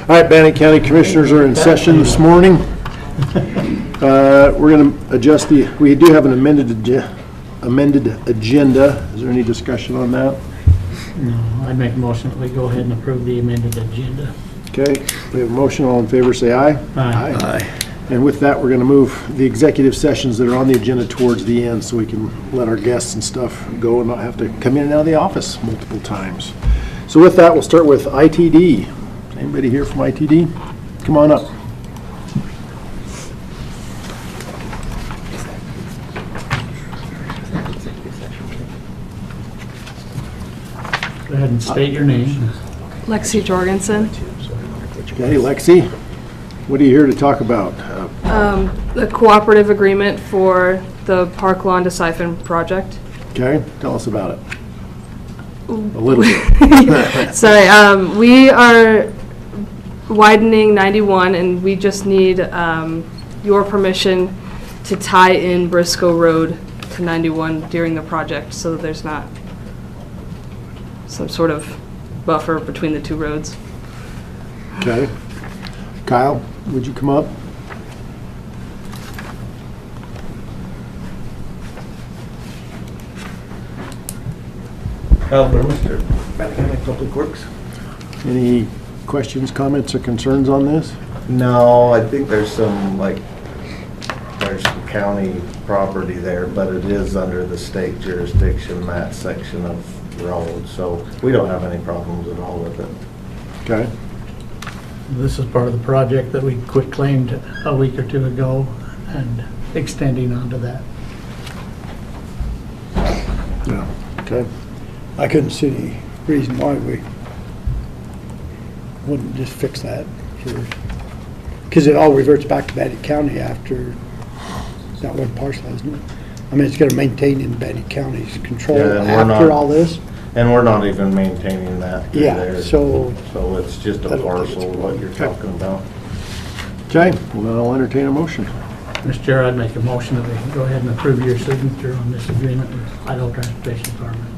All right, Bannock County Commissioners are in session this morning. We're going to adjust we do have an amended agenda. Is there any discussion on that? No, I'd make a motion that we go ahead and approve the amended agenda. Okay, we have a motion. All in favor, say aye. Aye. And with that, we're going to move the executive sessions that are on the agenda towards the end so we can let our guests and stuff go and not have to come in and out of the office multiple times. So with that, we'll start with ITD. Anybody here from ITD? Come on up. Go ahead and state your name. Lexi Jorgensen. Okay, Lexi, what are you here to talk about? The cooperative agreement for the Park Lawn to Siphon project. Okay, tell us about it. A little bit. Sorry, we are widening 91 and we just need your permission to tie in Briscoe Road to 91 during the project so that there's not some sort of buffer between the two roads. Okay. Kyle, would you come up? Kyle Burmester, Bannock County Public Works. Any questions, comments, or concerns on this? No, I think there's some, there's some county property there, but it is under the state jurisdiction, that section of road, so we don't have any problems at all with it. Okay. This is part of the project that we quit claimed a week or two ago and extending onto that. Yeah. Okay. I couldn't see any reason why we wouldn't just fix that because it all reverts back to Bannock County after that one parcel, isn't it? I mean, it's going to maintain in Bannock County's control Yeah, and we're after not- all this. And we're not even maintaining that through Yeah, there. so So it's just a I don't think parcel, it's- what you're talking about. Okay, well, then I'll entertain a motion. Mr. Chair, I'd make a motion that we go ahead and approve your signature on this agreement with Idaho Transportation Department.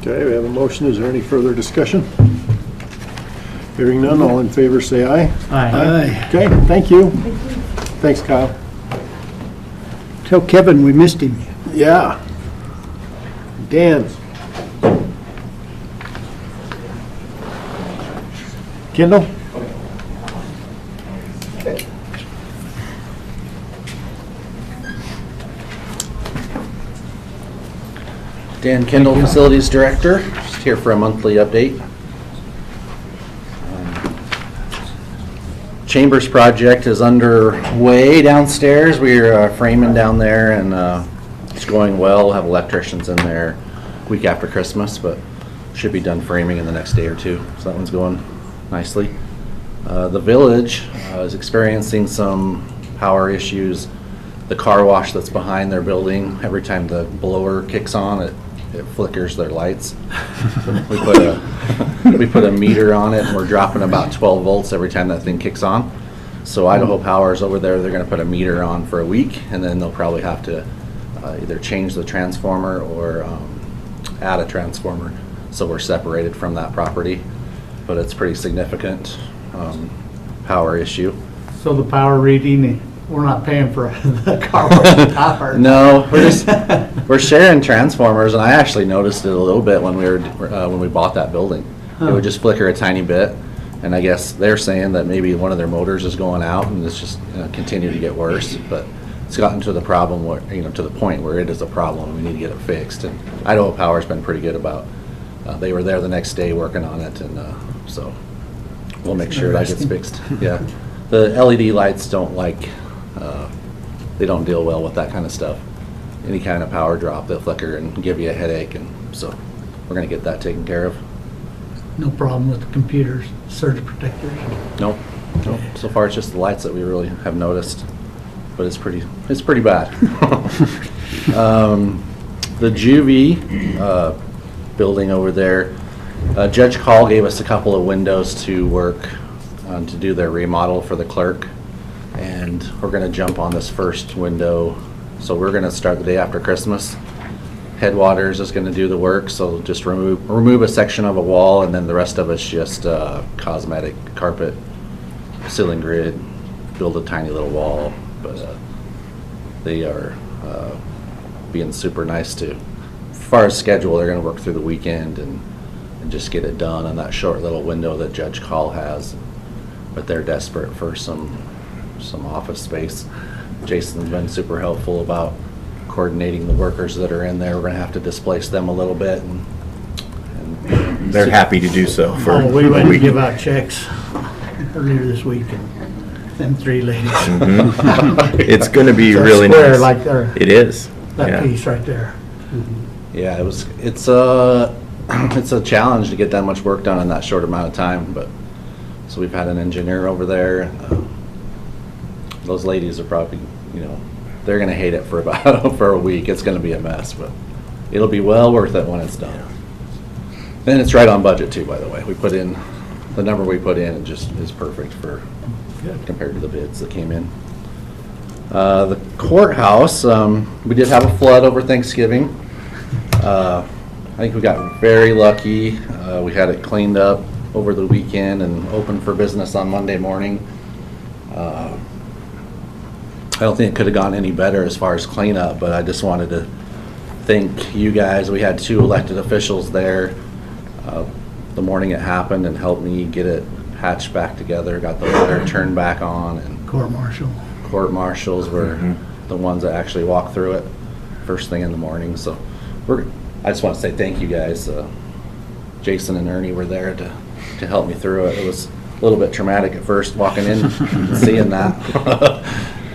Okay, we have a motion. Is there any further discussion? Hearing none, all in favor say aye. Aye. Okay, thank you. Thanks, Kyle. tell Kevin we missed him. Yeah. Dan. Kendall? Dan Kendall, Facilities Director, just here for a monthly update. Chambers project is underway downstairs. We're framing down there and it's going well. We'll have electricians in there week after Christmas, but should be done framing in the next day or two. So that one's going nicely. The village is experiencing some power issues. The car wash that's behind their building, every time the blower kicks on, it flickers their lights. We put a meter on it and we're dropping about 12 volts every time that thing kicks on. So Idaho Power's over there, they're gonna put a meter on for a week and then they'll probably have to either change the transformer or add a transformer. So we're separated from that property, but it's pretty significant power issue. So the power reading, we're not paying for the car wash power. No, we're sharing transformers, and I actually noticed it a little bit when we bought that building. It would just flicker a tiny bit, and I guess they're saying that maybe one of their motors is going out, and it's just continue to get worse. But it's gotten to the problem where, to the point where it is a problem. We need to get it fixed, and Idaho Power's been pretty good about. They were there the next day working on it, and so we'll make sure that gets fixed. Yeah, the LED lights don't like. They don't deal well with that kind of stuff. Any kind of power drop, they'll flicker and give you a headache, and so we're gonna get that taken care of. No problem with the computers, surge protectors. Nope. So far it's just the lights that we really have noticed, but it's pretty bad. The juvie building over there, Judge Call gave us a couple of windows to work to do their remodel for the clerk. And we're gonna jump on this first window. So we're gonna start the day after Christmas. Headwaters is gonna do the work, so just remove a section of a wall, and then the rest of it's just cosmetic carpet ceiling grid, build a tiny little wall, but they are being super nice too. As far as schedule, they're going to work through the weekend and just get it done in that short little window that Judge Call has. But they're desperate for some office space. Jason's been super helpful about coordinating the workers that are in there. We're going to have to displace them a little bit, and They're happy to do so for Oh, we a went to week. give out checks earlier this week, and them 3 ladies. It's going to be It's a really square nice. like there, It is. that Yeah. piece right there. yeah, it's a challenge to get that much work done in that short amount of time. But so we've had an engineer over there. Those ladies are probably, they're going to hate it for about for a week. It's going to be a mess, but it'll be well worth it when it's done. And it's right on budget too, by the way. We put in the number we put in, it just is perfect for compared to the bids that came in. The courthouse, we did have a flood over Thanksgiving. I think we got very lucky. We had it cleaned up over the weekend and open for business on Monday morning. I don't think it could have gone any better as far as cleanup, but I just wanted to thank you guys. We had 2 elected officials there the morning it happened and helped me get it patched back together, got the water turned back on, and Court martial. court marshals were the ones that actually walked through it first thing in the morning. So I just want to say thank you guys. Jason and Ernie were there to help me through it. It was a little bit traumatic at first walking in and seeing that.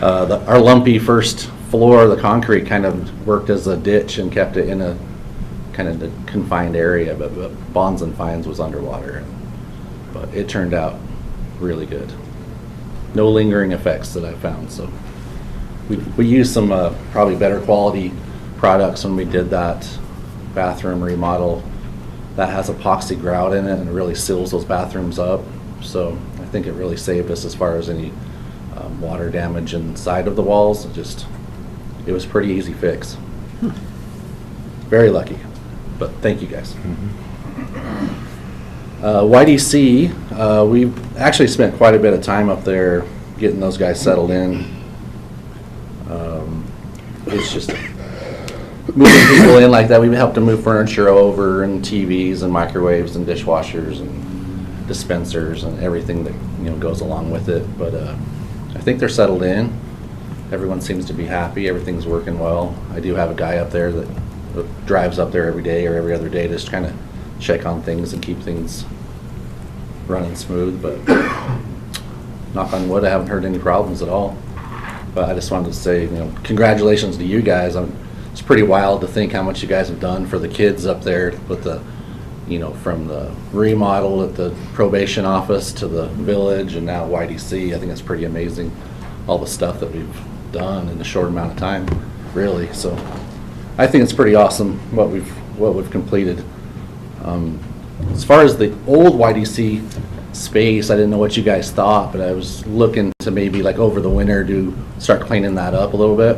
Our lumpy first floor, the concrete kind of worked as a ditch and kept it in a kind of the confined area, but Bonds and Fines was underwater. But it turned out really good. No lingering effects that I found. So we used some probably better quality products when we did that bathroom remodel. That has epoxy grout in it and it really seals those bathrooms up. So I think it really saved us as far as any water damage inside of the walls. It was pretty easy fix. Very lucky, but thank you guys. YDC, we've actually spent quite a bit of time up there getting those guys settled in. It's just moving people in like that. We helped them move furniture over and TVs and microwaves and dishwashers and dispensers and everything that goes along with it. But I think they're settled in. Everyone seems to be happy. Everything's working well. I do have a guy up there that drives up there every day or every other day just kind of check on things and keep things running smooth. But knock on wood, I haven't heard any problems at all. But I just wanted to say, congratulations to you guys. It's pretty wild to think how much you guys have done for the kids up there with the, from the remodel at the probation office to the village and now YDC. I think it's pretty amazing, all the stuff that we've done in a short amount of time, really. So I think it's pretty awesome what we've completed. As far as the old YDC space, I didn't know what you guys thought, but I was looking to maybe like over the winter start cleaning that up a little bit.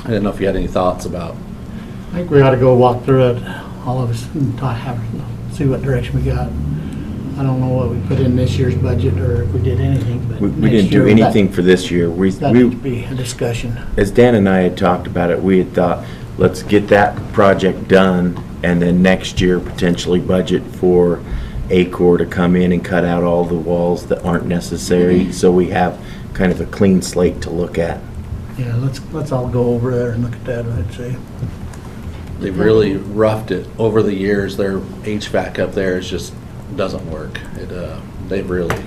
I didn't know if you had any thoughts about. I think we ought to go walk through it, all of us, and see what direction we got. I don't know what we put in this year's budget or if we did anything, but We next didn't do year, anything for this year. That needs to be a discussion. As Dan and I had talked about it, we had thought, let's get that project done and then next year potentially budget for ACOR to come in and cut out all the walls that aren't necessary. So we have kind of a clean slate to look at. Yeah, let's all go over there and look at that, I'd say. They've really roughed it over the years. Their HVAC up there just doesn't work. They've really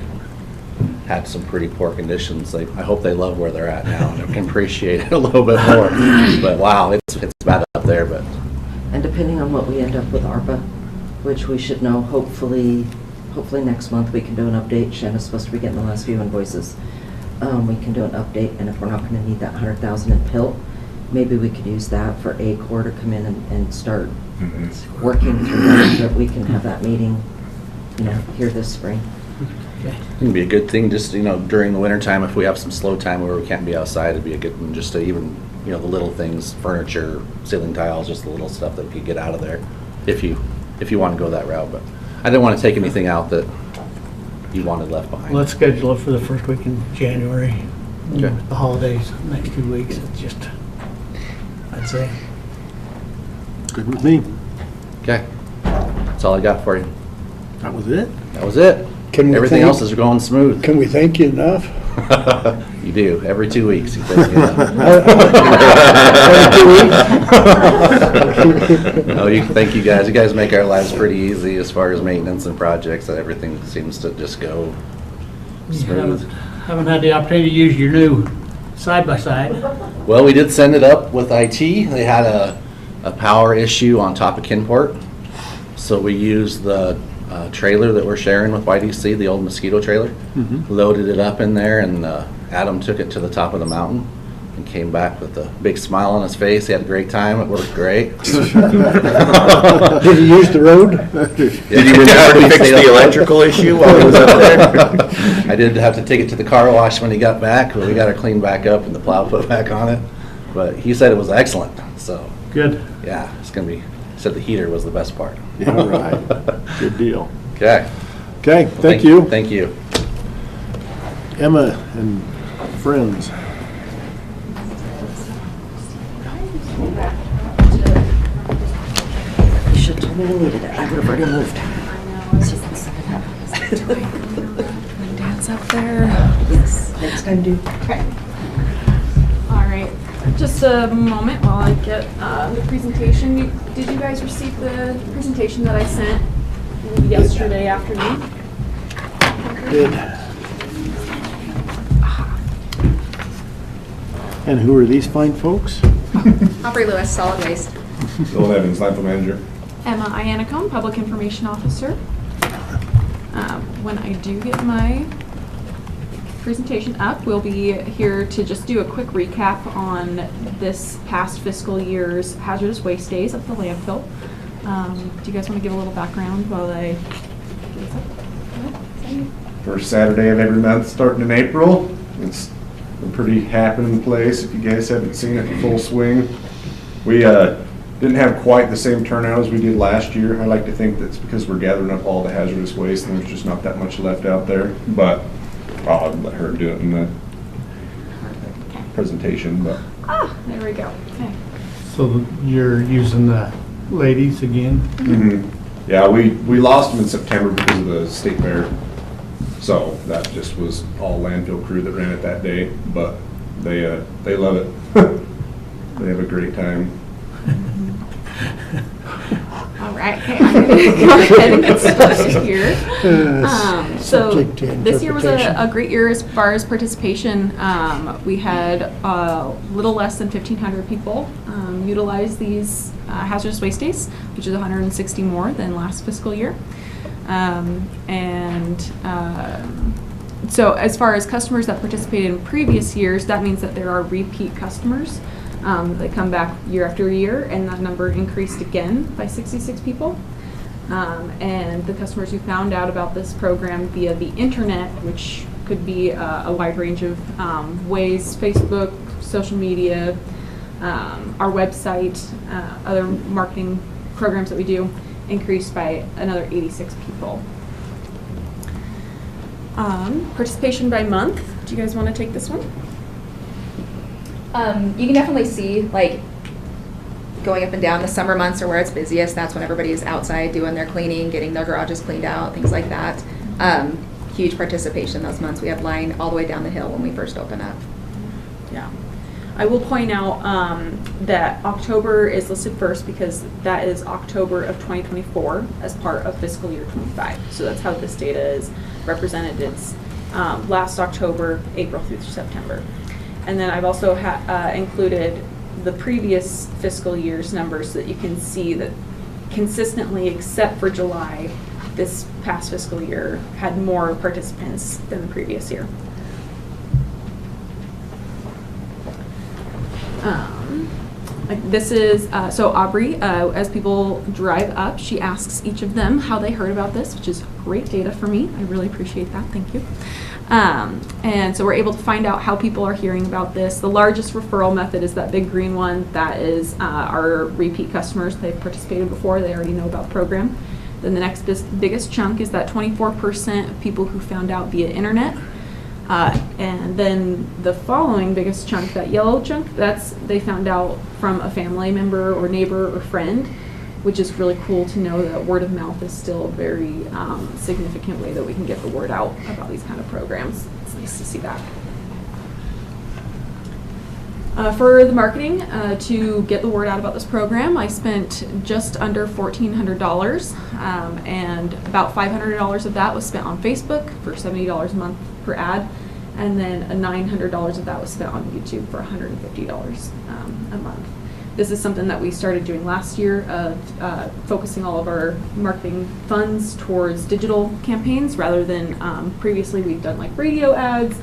had some pretty poor conditions. I hope they love where they're at now and can appreciate it a little bit more. But wow, it's bad up there. But And depending on what we end up with ARPA, which we should know, hopefully next month we can do an update. Shanna's supposed to be getting the last few invoices. We can do an update, and if we're not gonna need that 100,000 in PILT, maybe we could use that for ACOR to come in and start working through that, so that we can have that meeting, here this spring. it can be a good thing just, during the winter time, if we have some slow time where we can't be outside, it'd be a good one just to even, the little things, furniture, ceiling tiles, just the little stuff that we could get out of there if you want to go that route. But I didn't want to take anything out that you wanted left behind. Let's schedule it for the first week in January. Okay. With the holidays, next 2 weeks, it's just, I'd say. Good with me. Okay, that's all I got for you. That was it? That was it. Can we Everything thank- else is going smooth. Can we thank you enough? You do, every 2 weeks. You think, No, thank you guys. You guys make our lives pretty easy as far as maintenance and projects. Everything seems to just go smooth. Haven't had the opportunity to use your new side-by-side. Well, we did send it up with IT. They had a power issue on top of Kinport. So we used the trailer that we're sharing with YDC, the old mosquito trailer, loaded it up in there, and Adam took it to the top of the mountain and came back with a big smile on his face. He had a great time. It worked great. Did he use the road? Did you remember to fix the electrical issue while he was up there? I did have to take it to the car wash when he got back, but we got it cleaned back up and the plow put back on it. But he said it was excellent, so Good. yeah, it's gonna be, he said the heater was the best part. Yeah, all right. Good deal. Okay. Okay, Well, thank you. Thank you. Emma and friends. You should have told me you needed it. I would have already moved. Dad's up there. Yes, next time do. Okay. All right. Just a moment while I get the presentation. Did you guys receive the presentation that I sent yesterday afternoon? Good. And who are these fine folks? Aubrey Lewis, Solid Waste. Bill Evans, landfill manager. Emma Iannacone, Public Information Officer. When I do get my presentation up, we'll be here to just do a quick recap on this past fiscal year's hazardous waste days at the landfill. Do you guys want to give a little background while I get this up? First Saturday of every month, starting in April. It's a pretty happening place. If you guys haven't seen it in full swing, we didn't have quite the same turnout as we did last year. I like to think that's because we're gathering up all the hazardous waste and there's just not that much left out there. But I'll let her do it in the presentation. But There we go. Okay. So you're using the ladies again? yeah, we lost them in September because of the state fair. So that just was all landfill crew that ran it that day. But they love it. They have a great time. All right, okay, I'm going to go ahead and get started here. So Subject to this year was interpretation. a great year as far as participation. We had a little less than 1,500 people utilize these hazardous waste days, which is 160 more than last fiscal year. So as far as customers that participated in previous years, that means that there are repeat customers. They come back year after year, and that number increased again by 66 people. And the customers who found out about this program via the internet, which could be a wide range of ways, Facebook, social media, our website, other marketing programs that we do, increased by another 86 people. Participation by month. Do you guys want to take this one? You can definitely see, like, going up and down. The summer months are where it's busiest. That's when everybody is outside doing their cleaning, getting their garages cleaned out, things like that. Huge participation those months. We had line all the way down the hill when we first opened up. Yeah. I will point out that October is listed first because that is October of 2024 as part of fiscal year 25. So that's how this data is represented. It's last October, April through September. And then I've also included the previous fiscal year's numbers so that you can see that consistently, except for July, this past fiscal year had more participants than the previous year. This is, so Aubrey, as people drive up, she asks each of them how they heard about this, which is great data for me. I really appreciate that. Thank you. And so we're able to find out how people are hearing about this. The largest referral method is that big green one. That is our repeat customers. They've participated before. They already know about the program. Then the next biggest chunk is that 24% of people who found out via internet. And then the following biggest chunk, that yellow chunk, that's they found out from a family member or neighbor or friend, which is really cool to know that word of mouth is still a very significant way that we can get the word out about these kind of programs. It's nice to see that. For the marketing, to get the word out about this program, I spent just under $1,400, and about $500 of that was spent on Facebook for $70 a month per ad, and then $900 of that was spent on YouTube for $150 a month. This is something that we started doing last year, of focusing all of our marketing funds towards digital campaigns rather than previously we've done like radio ads.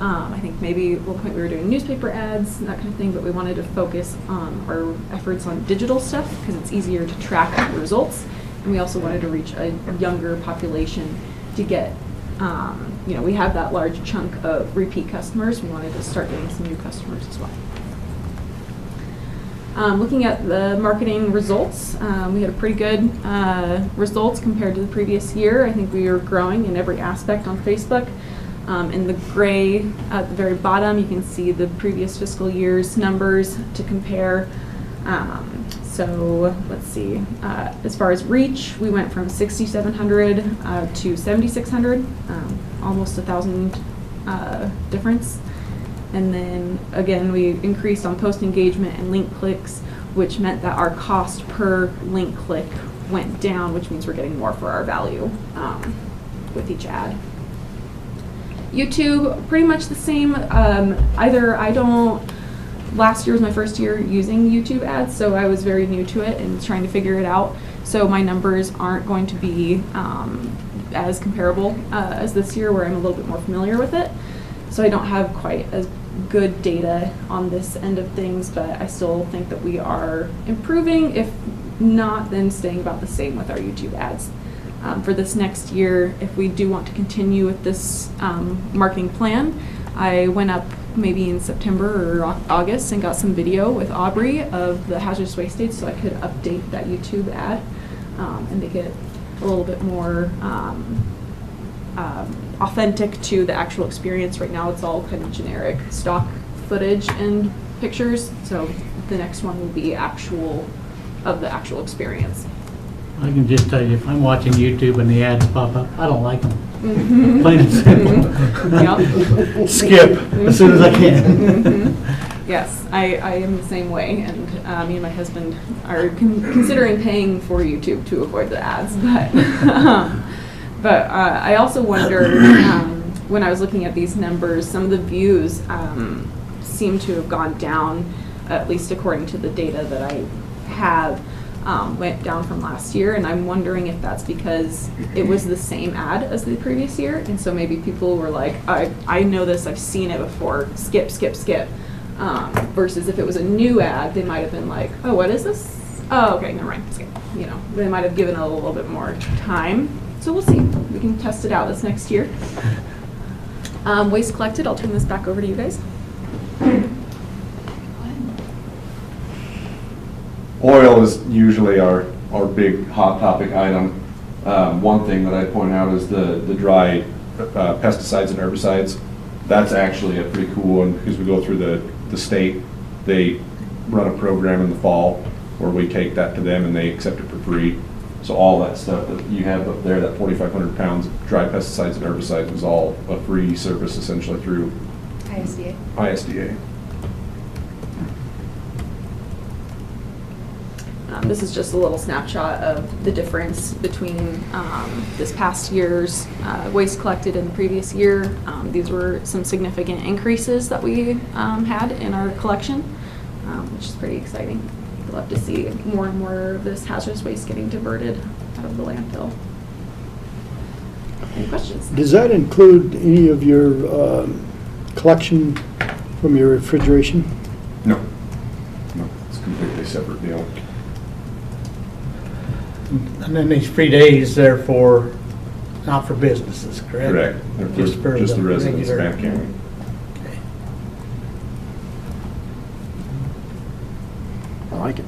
I think maybe at one point we were doing newspaper ads and that kind of thing, but we wanted to focus our efforts on digital stuff because it's easier to track the results. And we also wanted to reach a younger population to get, we have that large chunk of repeat customers. We wanted to start getting some new customers as well. Looking at the marketing results, we had a pretty good results compared to the previous year. I think we were growing in every aspect on Facebook. In the gray at the very bottom, you can see the previous fiscal year's numbers to compare. So let's see, as far as reach, we went from 6,700 to 7,600, almost 1,000 difference. And then again, we increased on post engagement and link clicks, which meant that our cost per link click went down, which means we're getting more for our value with each ad. YouTube, pretty much the same. Last year was my first year using YouTube ads, so I was very new to it and trying to figure it out. So my numbers aren't going to be as comparable as this year, where I'm a little bit more familiar with it. So I don't have quite as good data on this end of things, but I still think that we are improving, if not then staying about the same with our YouTube ads. For this next year, if we do want to continue with this marketing plan, I went up maybe in September or August and got some video with Aubrey of the hazardous waste days so I could update that YouTube ad and make it a little bit more authentic to the actual experience. Right now it's all kind of generic stock footage and pictures, so the next one will be actual of the actual experience. I can just tell you, if I'm watching YouTube and the ads pop up, I don't like them. Plain and simple. Yep. Skip as soon as I can. Yes, I am the same way, and me and my husband are considering paying for YouTube to avoid the ads, but I also wondered, when I was looking at these numbers, some of the views seem to have gone down, at least according to the data that I have. Went down from last year, and I'm wondering if that's because it was the same ad as the previous year, and so maybe people were like, I know this, I've seen it before, skip, skip, skip, versus if it was a new ad, they might have been like, oh, what is this? Oh, okay, never mind, skip. They might have given it a little bit more time, so we'll see. We can test it out this next year. Waste collected, I'll turn this back over to you guys. Oil is usually our big hot topic item. One thing that I'd point out is the dry pesticides and herbicides. That's actually a pretty cool one because we go through the state. They run a program in the fall where we take that to them and they accept it for free. So all that stuff that you have up there, that 4,500 pounds of dry pesticides and herbicides, was all a free service essentially through ISDA. This is just a little snapshot of the difference between this past year's waste collected and the previous year. These were some significant increases that we had in our collection, which is pretty exciting. We'd love to see more and more of this hazardous waste getting diverted out of the landfill. Any questions? Does that include any of your collection from your refrigeration? No, it's a completely separate deal. And then these free days, therefore, not for businesses, correct? Correct. They're for just the residents of regular- Bannock County. Okay. I like it.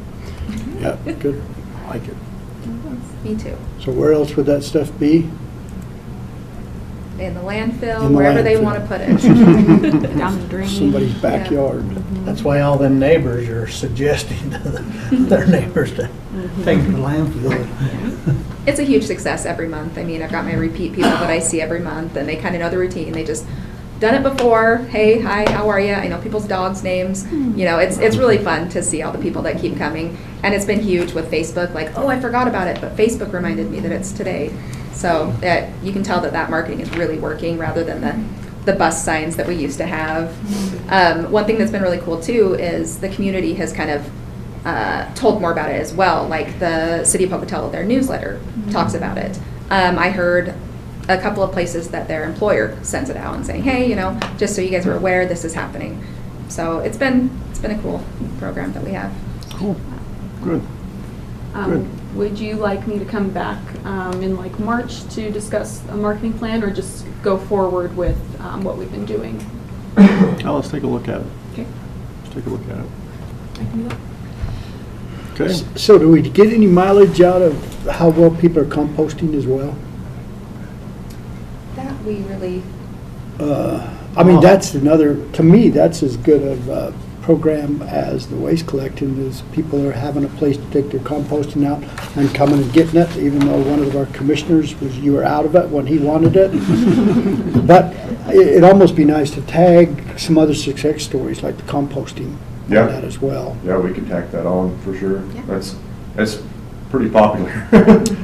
Yeah, good. I like it. Me too. So where else would that stuff be? In the landfill, In the wherever they landfill. want to put it. Down the drain. Somebody's backyard. That's why all them neighbors are suggesting to their neighbors to take it to the landfill. It's a huge success every month. I mean, I've got my repeat people that I see every month, and they kind of know the routine. They just done it before. Hey, hi, how are you? I know people's dogs' names. You know, it's really fun to see all the people that keep coming. And it's been huge with Facebook. Like, oh, I forgot about it, but Facebook reminded me that it's today. So you can tell that marketing is really working rather than the bus signs that we used to have. One thing that's been really cool too is the community has kind of told more about it as well. Like the City of Pocatello, their newsletter talks about it. I heard a couple of places that their employer sends it out and saying, hey, you know, just so you guys are aware, this is happening. So it's been a cool program that we have. Cool, good. Good. Would you like me to come back in like March to discuss a marketing plan, or just go forward with what we've been doing? Now let's take a look at it. Okay. Let's take a look at it. I can do that. Okay. So do we get any mileage out of how well people are composting as well? That we really, I mean, that's another, to me, that's as good of a program as the waste collecting, is people are having a place to take their composting out and coming and getting it, even though one of our commissioners you were out of it when he wanted it. But it'd almost be nice to tag some other success stories like the composting on Yeah. that as well. Yeah, we can tack that on for sure. Yeah. That's pretty popular.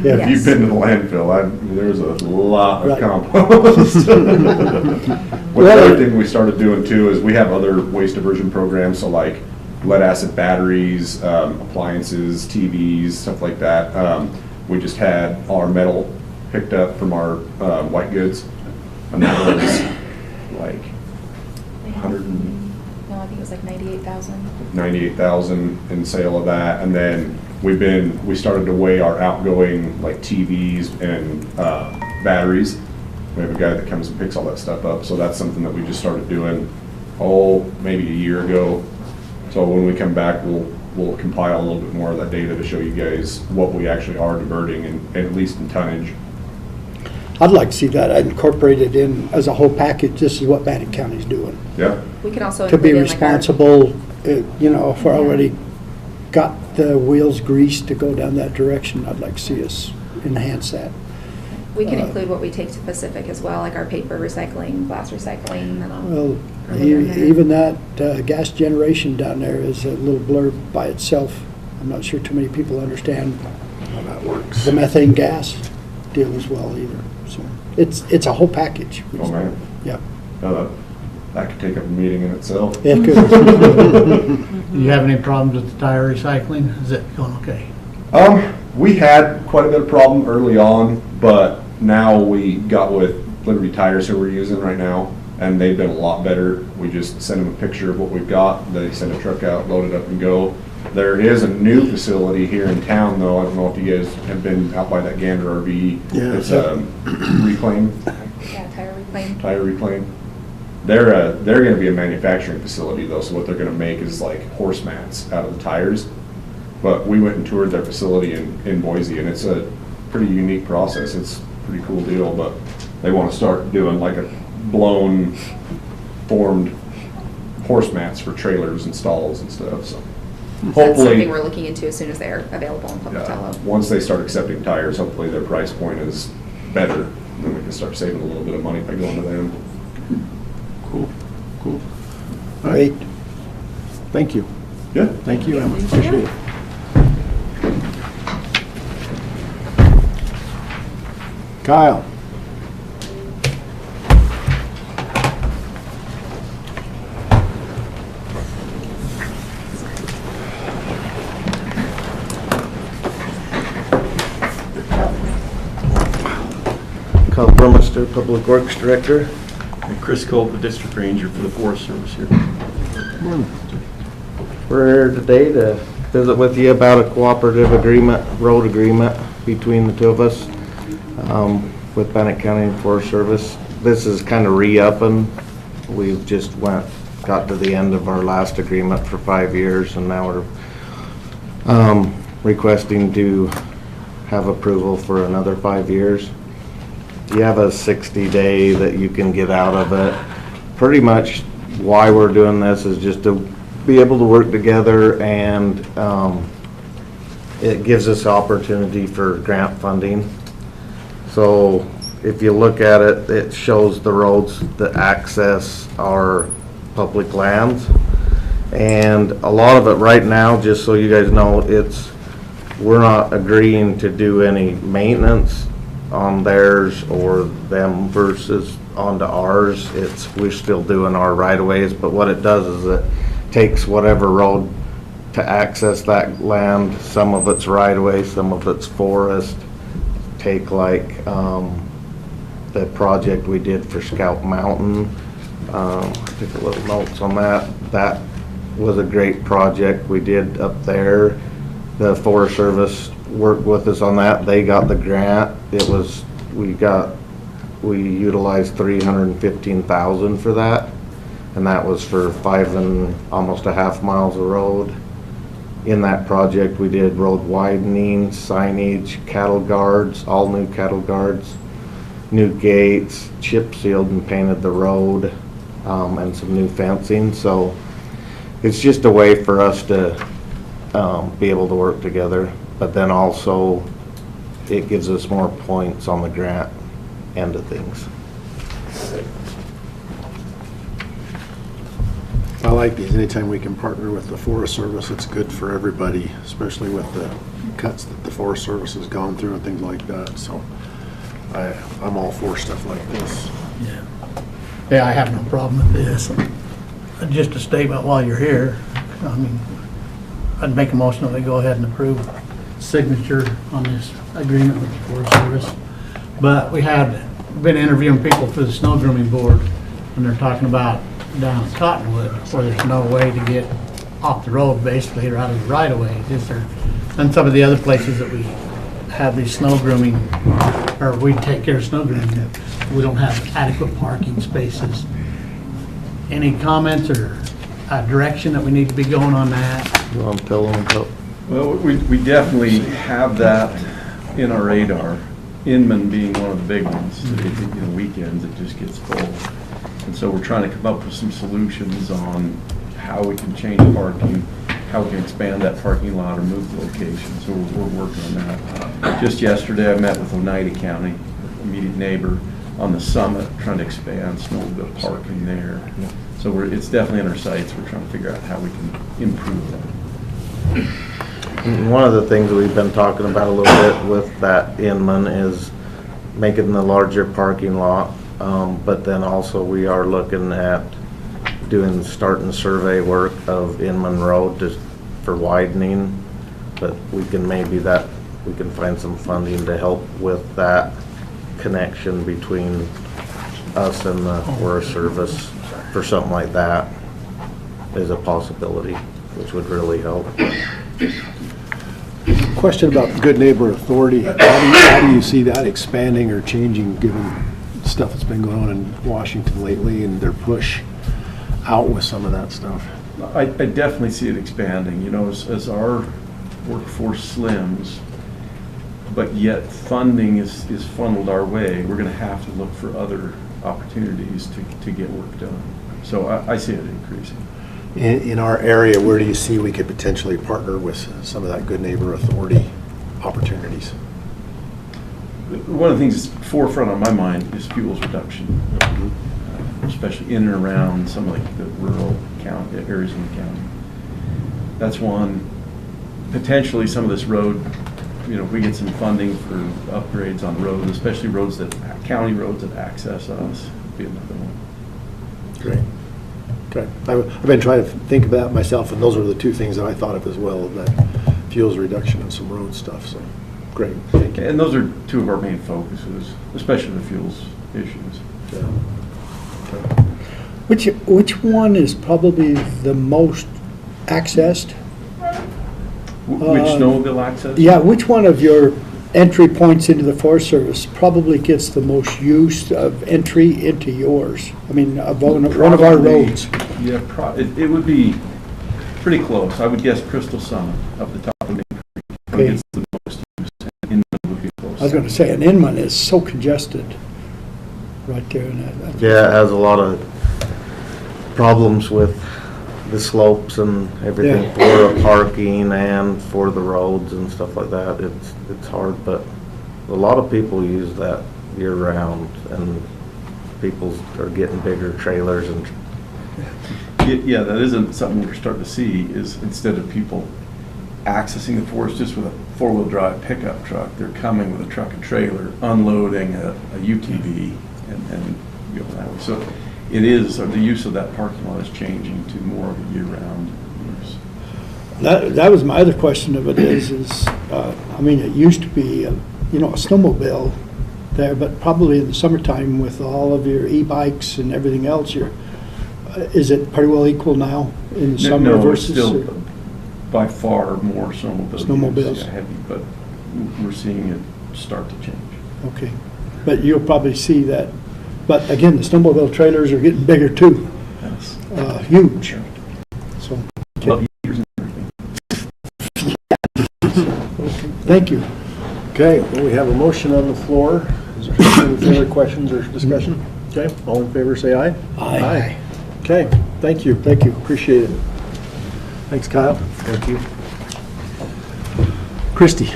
Yeah. If you've been to the landfill, there's a lot of Right. compost. Well, the other thing we started doing too is we have other waste diversion programs, so like lead acid batteries, appliances, TVs, stuff like that. We just had all our metal picked up from our white goods, and that was like no, I think it was like 98,000. 98,000 in sale of that, and then we started to weigh our outgoing like TVs and batteries. We have a guy that comes and picks all that stuff up, so that's something that we just started doing, maybe a year ago. So when we come back, we'll compile a little bit more of that data to show you guys what we actually are diverting, and at least in tonnage. I'd like to see that incorporated in as a whole package. This is what Bannock County's doing. Yeah. We can also To be include in, like, our- responsible, you know, if we're already got the wheels greased to go down that direction, I'd like to see us enhance that. We can include what we take to Pacific as well, like our paper recycling, glass recycling, and all. Well, Earlier in there. even that gas generation down there is a little blurb by itself. I'm not sure too many people understand How that works. the methane gas deal as well either. So it's a whole package. Oh, man. Yeah. That could take up a meeting in itself. It could. Do you have any problems with the tire recycling? Is it going okay? We had quite a bit of problem early on, but now we got with Liberty Tires, who we're using right now, and they've been a lot better. We just send them a picture of what we've got. They send a truck out, load it up and go. There is a new facility here in town, though. I don't know if you guys have been out by that Gander RV. Yeah. It's Reclaim, Yeah, tire reclaim. Tire Reclaim. They're going to be a manufacturing facility, though, so what they're going to make is like horse mats out of the tires. But we went and toured their facility in Boise, and it's a pretty unique process. It's a pretty cool deal, but they want to start doing like a blown, formed horse mats for trailers and stalls and stuff, so. That's Hopefully, something we're looking into as soon as they're available in yeah, Pocatello. once they start accepting tires, hopefully their price point is better, then we can start saving a little bit of money by going to them. Cool, cool. All Great. right, thank you. Yeah. Thank you, Emma. Appreciate it. Kyle. Kyle Burmester, Public Works Director. And Chris Colt, the District Ranger for the Forest Service here. We're here today to visit with you about a cooperative agreement, road agreement between the two of us with Bannock County Forest Service. This is kind of re-upping. We've just got to the end of our last agreement for 5 years, and now we're requesting to have approval for another 5 years. You have a 60-day that you can get out of it. Pretty much why we're doing this is just to be able to work together, and it gives us opportunity for grant funding. So if you look at it, it shows the roads that access our public lands. And a lot of it right now, just so you guys know, we're not agreeing to do any maintenance on theirs or them versus onto ours. We're still doing our right-of-ways, but what it does is it takes whatever road to access that land, some of it's right-of-way, some of it's forest. Take like the project we did for Scout Mountain. I took a little notes on that. That was a great project we did up there. The Forest Service worked with us on that. They got the grant. We utilized $315,000 for that, and that was for 5 and almost a half miles of road. In that project, we did road widening, signage, cattle guards, all new cattle guards, new gates, chip sealed and painted the road, and some new fencing. So it's just a way for us to be able to work together, but then also it gives us more points on the grant end of things. I like these. Anytime we can partner with the Forest Service, it's good for everybody, especially with the cuts that the Forest Service has gone through and things like that. So I'm all for stuff like this. Yeah, I have no problem with this. Just a statement while you're here, I mean, I'd make a motion that we go ahead and approve signature on this agreement with the Forest Service. But we had been interviewing people for the snow grooming board, and they're talking about down in Cottonwood, where there's no way to get off the road basically, or out of the right of way. Is there, and some of the other places that we have these snow grooming, or we take care of snow grooming, we don't have adequate parking spaces. Any comments or direction that we need to be going on that? You want to tell them about? Well, we definitely have that in our radar. Inman being one of the big ones. Weekends it just gets full. And so we're trying to come up with some solutions on how we can change parking, how we can expand that parking lot or move the location. So we're working on that. Just yesterday I met with Oneida County, immediate neighbor, on the summit, trying to expand snowmobile parking there. So it's definitely in our sights. We're trying to figure out how we can improve that. One of the things we've been talking about a little bit with that Inman is making the larger parking lot, but then also we are looking at starting survey work of Inman Road for widening, but we can find some funding to help with that connection between us and the Forest Service for something like that is a possibility, which would really help. Question about Good Neighbor Authority. How do you see that expanding or changing given stuff that's been going on in Washington lately and their push out with some of that stuff? I definitely see it expanding, as our workforce slims, but yet funding is funneled our way. We're going to have to look for other opportunities to get work done. So I see it increasing. In our area, where do you see we could potentially partner with some of that Good Neighbor Authority opportunities? One of the things that's forefront on my mind is fuels reduction, especially in and around some of the rural areas in the county. That's one. Potentially some of this road, if we get some funding for upgrades on roads, especially county roads that access us, would be another one. Great. Okay. I've been trying to think of that myself, and those are the two things that I thought of as well, that fuels reduction and some road stuff, so great. Thank you. And those are two of our main focuses, especially the fuels issues. Yeah. Which one is probably the most accessed? Which snowmobile access? Yeah, which one of your entry points into the Forest Service probably gets the most use of entry into yours? I mean, of one of our roads. Yeah, it would be pretty close. I would guess Crystal Summit up the top of Main Creek. Okay. Gets the most use in the I was gonna say, an Inman is so congested right there in that. Yeah, it has a lot of problems with the slopes and everything Yeah. for parking and for the roads and stuff like that. It's hard, but a lot of people use that year round, and people are getting bigger trailers and Yeah, that isn't something we're starting to see, is instead of people accessing the forest just with a four-wheel drive pickup truck, they're coming with a truck and trailer, unloading a UTV and going that way. So it is, the use of that parking lot is changing to more of a year-round use. That was my other question of it is, I mean, it used to be, a snowmobile there, but probably in the summertime with all of your e-bikes and everything else, is it pretty well equal now in the summer No, it's versus? still by far more snowmobiles. Snowmobiles. Yeah, heavy, but we're seeing it start to change. Okay, but you'll probably see that, but again, the snowmobile trailers are getting bigger too, That's huge, so. well, years and everything. Thank you. Okay, well, we have a motion on the floor. Is there any further questions or discussion? Okay, all in favor, say aye. Aye. Okay, thank you. Thank you, appreciate it. Thanks, Kyle. thank you. Christie.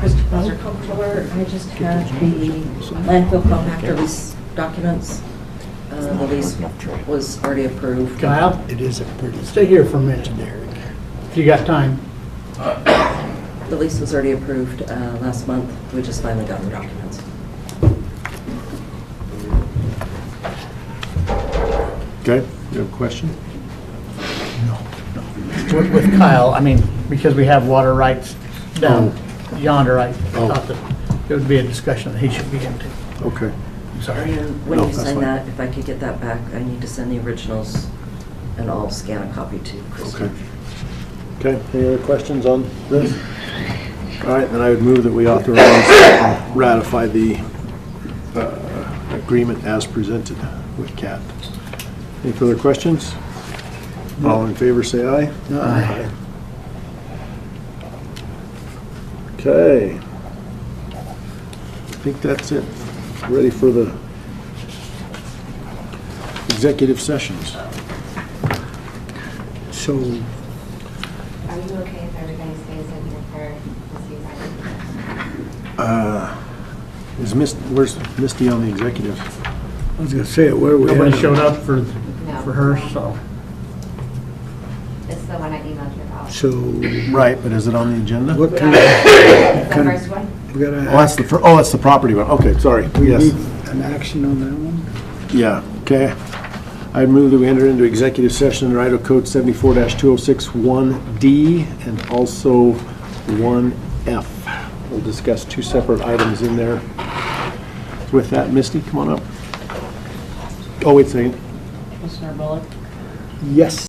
Krista Bowser, Comptroller, I just had the landfill compactor lease documents. The lease was already approved. Kyle, It is a pretty. stay here for a minute, if you got time. The lease was already approved last month. We just finally got the documents. Okay, you have a question? With Kyle, I mean, because we have water rights down yonder, I thought that it would be a discussion that he should be into. Okay. Sorry. And when No, you that's sign fine. that, if I could get that back, I need to send the originals and I'll scan a copy to Krista. Okay. Okay, any other questions on this? All right, then I would move that we authorize and ratify the agreement as presented with CAT. Any further questions? All in favor, say aye. Aye. Okay. I think that's it. Ready for the executive sessions. So, Are you okay if everybody stays in here for this season? Where's Misty on the executive? I was gonna say, where we Nobody at? showed up for No. her, so. It's the one I emailed you about. So, Right, but is it on the agenda? what kind of, It's the kind of- first one? we gotta, Oh, that's that's the property one. Okay, sorry. we Yes. need an action on that one? Yeah, okay. I move that we enter into executive session under Idaho Code 74-2061D and also 1F. We'll discuss two separate items in there. With that, Misty, come on up. Oh, wait a second. Commissioner Bullock? Yes.